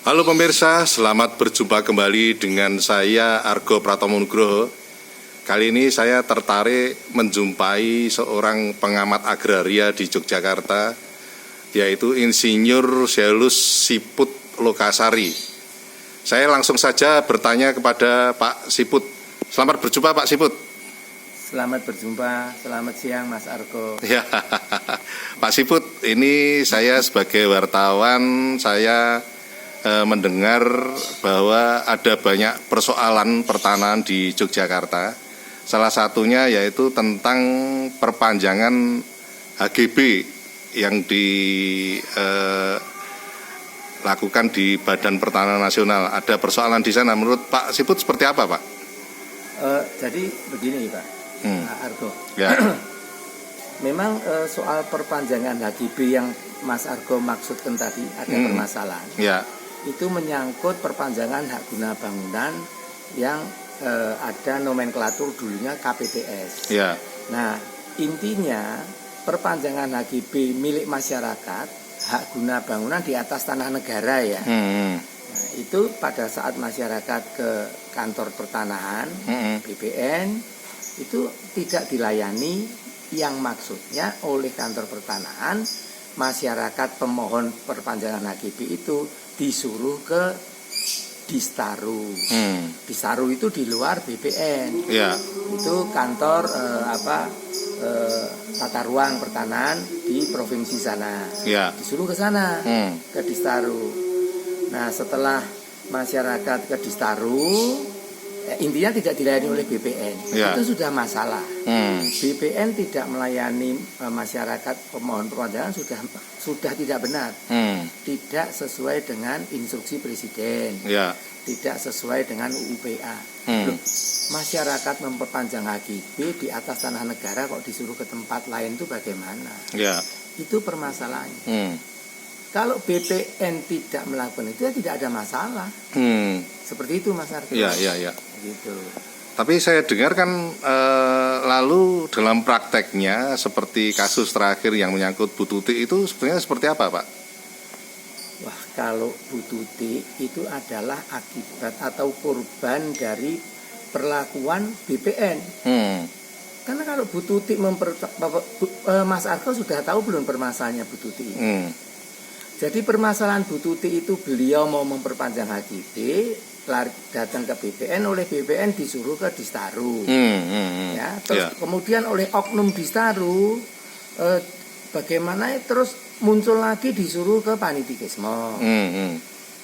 Halo pemirsa, selamat berjumpa kembali dengan saya Argo Pratomo Nugroho. Kali ini saya tertarik menjumpai seorang pengamat agraria di Yogyakarta, yaitu Insinyur Zelus Siput Lokasari. Saya langsung saja bertanya kepada Pak Siput. Selamat berjumpa Pak Siput. Selamat berjumpa, selamat siang Mas Argo. Ya, Pak Siput, ini saya sebagai wartawan, saya mendengar bahwa ada banyak persoalan pertanahan di Yogyakarta. Salah satunya yaitu tentang perpanjangan HGB yang dilakukan di Badan Pertanahan Nasional. Ada persoalan di sana. Menurut Pak Siput seperti apa, Pak? Jadi begini, Pak Argo. Ya. Memang soal perpanjangan HGB yang Mas Argo maksudkan tadi ada permasalahan. Ya. Itu menyangkut perpanjangan hak guna bangunan yang ada nomenklatur dulunya KPTS. Ya. Nah, intinya perpanjangan HGB milik masyarakat, hak guna bangunan di atas tanah negara ya. Nah, itu pada saat masyarakat ke kantor pertanahan, BPN, itu tidak dilayani, yang maksudnya oleh kantor pertanahan, masyarakat pemohon perpanjangan HGB itu disuruh ke Distaru. Distaru itu di luar BPN. Ya. Itu kantor tata ruang pertanahan di provinsi sana. Ya. Disuruh ke sana, ke Distaru. Nah, setelah masyarakat ke Distaru, intinya tidak dilayani oleh BPN. Ya. Itu sudah masalah. BPN tidak melayani masyarakat pemohon perpanjangan sudah tidak benar. Tidak sesuai dengan instruksi presiden. Ya. Tidak sesuai dengan UUPA. Loh, masyarakat memperpanjang HGB di atas tanah negara kok disuruh ke tempat lain itu bagaimana? Ya. Itu permasalahannya. Kalau BPN tidak melakukan itu ya tidak ada masalah. Seperti itu Mas Argo. Ya. Gitu. Tapi saya dengar kan lalu dalam prakteknya seperti kasus terakhir yang menyangkut Bu Tuti itu sebenarnya seperti apa, Pak? Wah, kalau Bu Tuti itu adalah akibat atau korban dari perlakuan BPN. Karena kalau Bu Tuti Mas Argo sudah tahu belum permasalahannya Bu Tuti? Jadi permasalahan Bu Tuti itu beliau mau memperpanjang HGB, datang ke BPN, oleh BPN disuruh ke Distaru. Ya, terus kemudian oleh oknum Distaru bagaimana terus muncul lagi disuruh ke Panitikismo.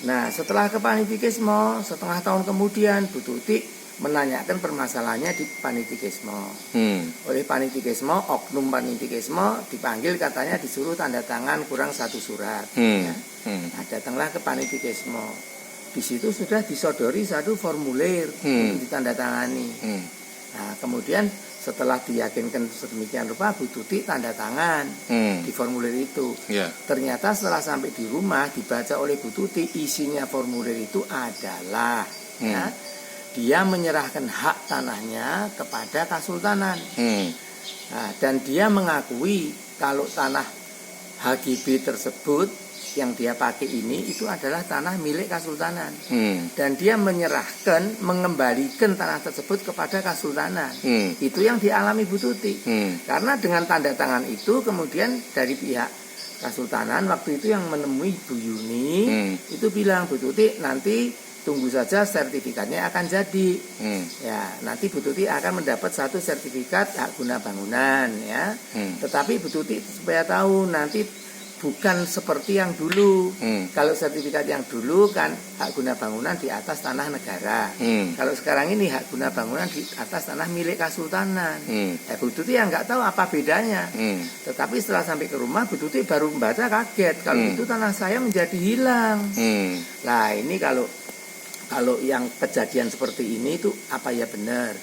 Nah, setelah ke Panitikismo, setengah tahun kemudian Bu Tuti menanyakan permasalahannya di Panitikismo. Oleh Panitikismo, oknum Panitikismo dipanggil, katanya disuruh tanda tangan kurang satu surat. Ya. Nah, datanglah ke Panitikismo. Di situ sudah disodori satu formulir untuk ditandatangani. Nah, kemudian setelah diyakinkan sedemikian rupa, Bu Tuti tanda tangan di formulir itu. Ternyata setelah sampai di rumah dibaca oleh Bu Tuti, isinya formulir itu adalah ya, dia menyerahkan hak tanahnya kepada Kasultanan. Nah, dan dia mengakui kalau tanah HGB tersebut yang dia pakai ini itu adalah tanah milik Kasultanan. Dan dia menyerahkan, mengembalikan tanah tersebut kepada Kasultanan. Itu yang dialami Bu Tuti. Karena dengan tanda tangan itu kemudian dari pihak Kasultanan waktu itu yang menemui Bu Yuni itu bilang, Bu Tuti nanti tunggu saja sertifikatnya akan jadi. Ya, nanti Bu Tuti akan mendapat satu sertifikat hak guna bangunan ya. Tetapi Bu Tuti supaya tahu nanti bukan seperti yang dulu. Kalau sertifikat yang dulu kan hak guna bangunan di atas tanah negara. Kalau sekarang ini hak guna bangunan di atas tanah milik Kasultanan. Bu Tuti yang nggak tahu apa bedanya. Tetapi setelah sampai ke rumah, Bu Tuti baru membaca kaget. Kalau itu tanah saya menjadi hilang. Nah, ini kalau yang kejadian seperti ini itu apa ya benar?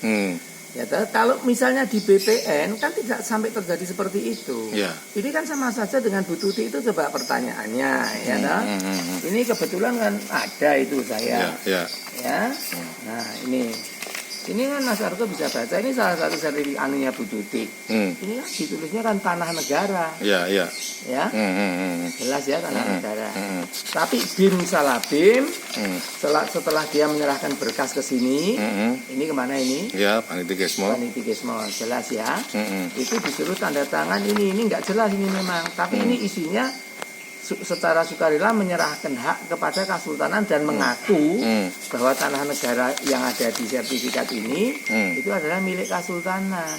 Ya, kalau misalnya di BPN kan tidak sampai terjadi seperti itu. Ini kan sama saja dengan Bu Tuti itu, coba pertanyaannya, ya Ini kebetulan kan ada itu saya. Ya. Nah, ini Ini kan Mas Argo bisa baca, ini salah satu sertifikat anunya Bu Tuti. Ini kan ditulisnya kan tanah negara. Ya, ya. Ya, jelas ya tanah negara. Tapi BIM salah BIM, setelah dia menyerahkan berkas ke sini, ini kemana ini? Ya, Panitikesmo. Panitikesmo, jelas ya. Itu disuruh tanda tangan ini nggak jelas ini memang. Tapi ini isinya secara sukarela menyerahkan hak kepada Kesultanan dan mengaku bahwa tanah negara yang ada di sertifikat ini itu adalah milik Kesultanan.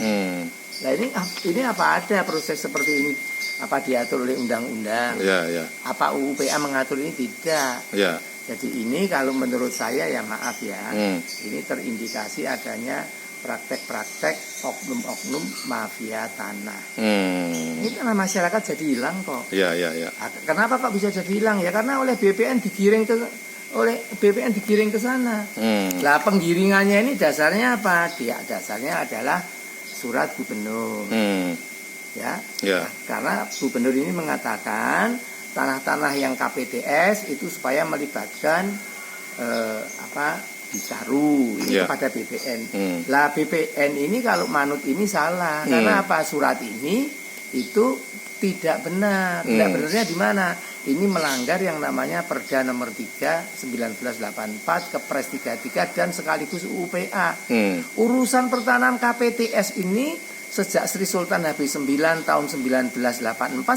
Nah ini apa ada proses seperti ini? Apa diatur oleh undang-undang? Ya, ya. Apa UUPA mengatur ini? Tidak. Ya. Jadi ini kalau menurut saya ya maaf ya, ini terindikasi adanya praktek-praktek oknum-oknum mafia tanah. Ini tanah masyarakat jadi hilang kok. Ya, ya, ya. Kenapa kok bisa jadi hilang? Ya karena oleh BPN digiring ke sana. Lah penggiringannya ini dasarnya apa? Dasarnya adalah surat gubernur. Ya. Ya. Karena gubernur ini mengatakan tanah-tanah yang KPTS itu supaya melibatkan Bitaru ini kepada BPN. Lah BPN ini kalau manut ini salah. Karena apa? Surat ini itu tidak benar. Tidak benarnya di mana? Ini melanggar yang namanya Perda nomor 3 1984 Kepres 33 dan sekaligus UUPA. Urusan pertanahan KPTS ini sejak Sri Sultan Habis IX tahun 1984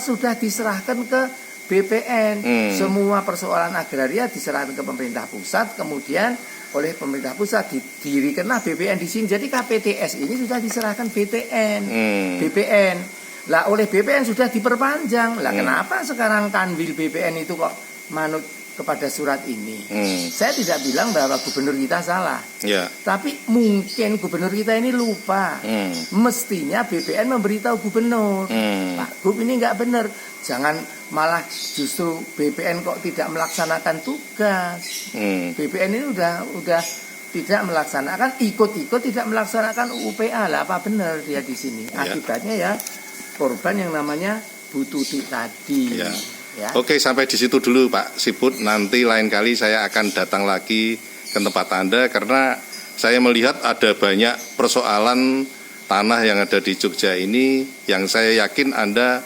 sudah diserahkan ke BPN. Semua persoalan agraria diserahkan ke pemerintah pusat, kemudian oleh pemerintah pusat didirikanlah BPN di sini. Jadi KPTS ini sudah diserahkan BPN. Lah oleh BPN sudah diperpanjang. Lah kenapa sekarang Kanwil BPN itu kok manut kepada surat ini? Saya tidak bilang bahwa gubernur kita salah. Tapi mungkin gubernur kita ini lupa. Mestinya BPN memberitahu gubernur. Pak Gub ini nggak benar. Jangan malah justru BPN kok tidak melaksanakan tugas. BPN ini udah tidak melaksanakan, ikut-ikut tidak melaksanakan UUPA. Lah apa benar dia di sini? Akibatnya ya korban yang namanya Bu Tuti tadi. Ya. Oke, sampai di situ dulu Pak Siput. Nanti lain kali saya akan datang lagi ke tempat Anda karena saya melihat ada banyak persoalan tanah yang ada di Jogja ini yang saya yakin Anda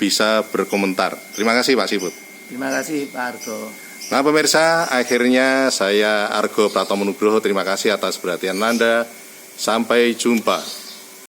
bisa berkomentar. Terima kasih Pak Siput. Terima kasih Pak Argo. Nah pemirsa, akhirnya saya Argo Pratomo Nugroho terima kasih atas perhatian Anda. Sampai jumpa.